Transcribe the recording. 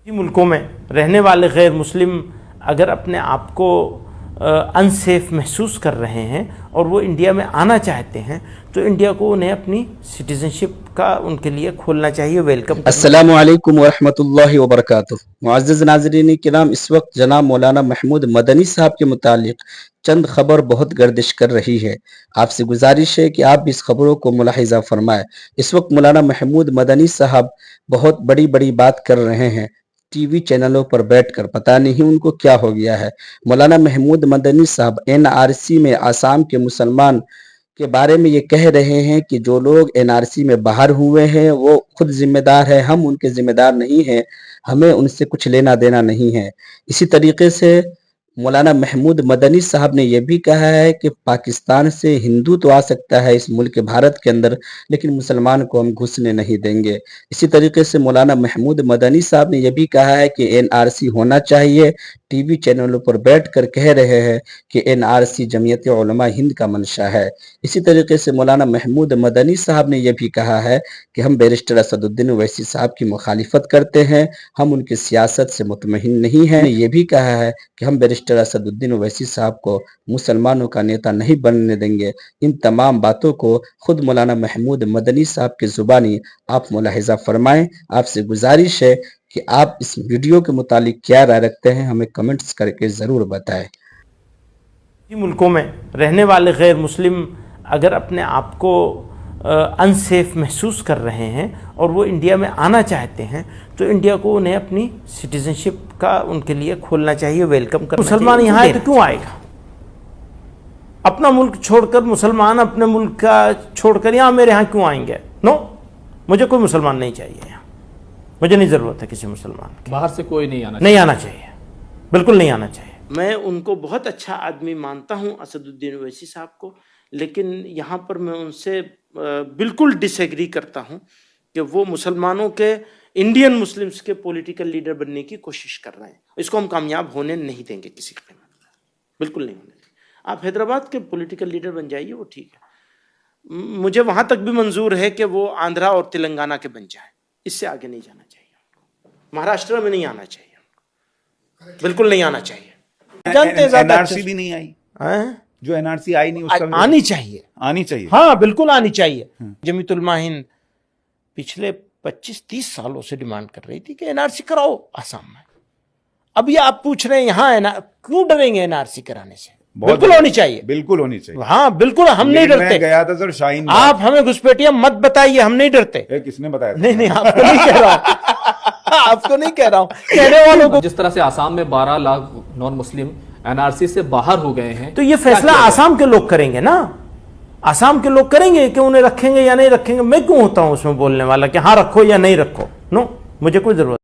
ملکوں میں رہنے والے غیر مسلم اگر اپنے آپ کو انسیف محسوس کر رہے ہیں اور وہ انڈیا میں آنا چاہتے ہیں تو انڈیا کو انہیں اپنی سٹیزنشپ کا ان کے لیے کھولنا چاہیے، ویلکم۔ السلام علیکم ورحمۃ اللہ وبرکاتہ۔ معزز ناظرین کرام، اس وقت جناب مولانا محمود مدنی صاحب کے متعلق چند خبر بہت گردش کر رہی ہے۔ آپ سے گزارش ہے کہ آپ بھی اس خبروں کو ملاحظہ فرمائیں۔ اس وقت مولانا محمود مدنی صاحب بہت بڑی بات کر رہے ہیں ٹی وی چینلوں پر بیٹھ کر، پتہ نہیں ان کو کیا ہو گیا ہے۔ مولانا محمود مدنی صاحب NRC میں آسام کے مسلمان کے بارے میں یہ کہہ رہے ہیں کہ جو لوگ NRC میں باہر ہوئے ہیں وہ خود ذمہ دار ہیں، ہم ان کے ذمہ دار نہیں ہیں، ہمیں ان سے کچھ لینا دینا نہیں ہے۔ اسی طریقے سے مولانا محمود مدنی صاحب نے یہ بھی کہا ہے کہ پاکستان سے ہندو تو آ سکتا ہے اس ملک بھارت کے اندر، لیکن مسلمان کو ہم گھسنے نہیں دیں گے۔ اسی طریقے سے مولانا محمود مدنی صاحب نے یہ بھی کہا ہے کہ NRC ہونا چاہیے۔ ٹی وی چینلوں پر بیٹھ کر کہہ رہے ہیں کہ NRC جمعیت علماء ہند کا منشا ہے۔ اسی طریقے سے مولانا محمود مدنی صاحب نے یہ بھی کہا ہے کہ ہم بیرسٹر اسد الدین اویسی صاحب کی مخالفت کرتے ہیں، ہم ان کی سیاست سے مطمئن نہیں ہیں۔ یہ بھی کہا ہے کہ ہم بیرسٹر اسد الدین اویسی صاحب کو مسلمانوں کا نیتا نہیں بننے دیں گے۔ ان تمام باتوں کو خود مولانا محمود مدنی صاحب کی زبانی آپ ملاحظہ فرمائیں۔ آپ سے گزارش ہے کہ آپ اس ویڈیو کے متعلق کیا رائے رکھتے ہیں، ہمیں کمنٹس کر کے ضرور بتائیں۔ ملکوں میں رہنے والے غیر مسلم اگر اپنے آپ کو انسیف محسوس کر رہے ہیں اور وہ انڈیا میں آنا چاہتے ہیں تو انڈیا کو انہیں اپنی سٹیزنشپ کا ان کے لیے کھولنا چاہیے، ویلکم کرنا چاہیے۔ مسلمان یہاں ہے تو کیوں آئے گا؟ اپنا ملک چھوڑ کر مسلمان اپنے ملک کا چھوڑ کر یہاں میرے ہاں کیوں آئیں گے؟ نو، مجھے کوئی مسلمان نہیں چاہیے یہاں، مجھے نہیں ضرورت ہے کسی مسلمان کی۔ باہر سے کوئی نہیں آنا چاہیے، بالکل نہیں آنا چاہیے۔ میں ان کو بہت اچھا آدمی مانتا ہوں، اسد الدین اویسی صاحب کو، لیکن یہاں پر میں ان سے بالکل ڈس ایگری کرتا ہوں کہ وہ مسلمانوں کے انڈین مسلمز کے پولیٹیکل لیڈر بننے کی کوشش کر رہے ہیں۔ اس کو ہم کامیاب ہونے نہیں دیں گے کسی قیمت پر، بالکل نہیں ہونے دیں گے۔ آپ حیدرآباد کے پولیٹیکل لیڈر بن جائیے، وہ ٹھیک ہے، مجھے وہاں تک بھی منظور ہے کہ وہ آندھرا اور تلنگانہ کے بن جائیں، اس سے آگے نہیں جانا چاہیے۔ مہاراشٹر میں نہیں آنا چاہیے، بالکل نہیں آنا چاہیے۔ NRC بھی نہیں آئی، جو NRC آئی نہیں اس کا آنی چاہیے، ہاں بالکل آنی چاہیے۔ جمعیت علماء ہند پچھلے 25-30 سالوں سے ڈیمانڈ کر رہی تھی کہ NRC کراؤ آسام میں۔ اب یہ آپ پوچھ رہے ہیں یہاں کیوں ڈریں گے NRC کرانے سے؟ بالکل ہونی چاہیے، بالکل ہونی چاہیے، ہاں بالکل، ہم نہیں ڈرتے۔ میں گیا تھا سر شاہین، آپ ہمیں گھسپیٹیاں مت بتائیے، ہم نہیں ڈرتے۔ کس نے بتایا؟ نہیں، آپ کو نہیں کہہ رہا ہوں، آپ کو نہیں کہہ رہا ہوں، کہنے والوں کو۔ جس طرح سے آسام میں 12 لاکھ نان مسلم NRC سے باہر ہو گئے ہیں، تو یہ فیصلہ آسام کے لوگ کریں گے نا، آسام کے لوگ کریں گے کہ انہیں رکھیں گے یا نہیں رکھیں گے۔ میں کیوں ہوتا ہوں اس میں بولنے والا کہ ہاں رکھو یا نہیں رکھو؟ نو، مجھے کوئی ضرورت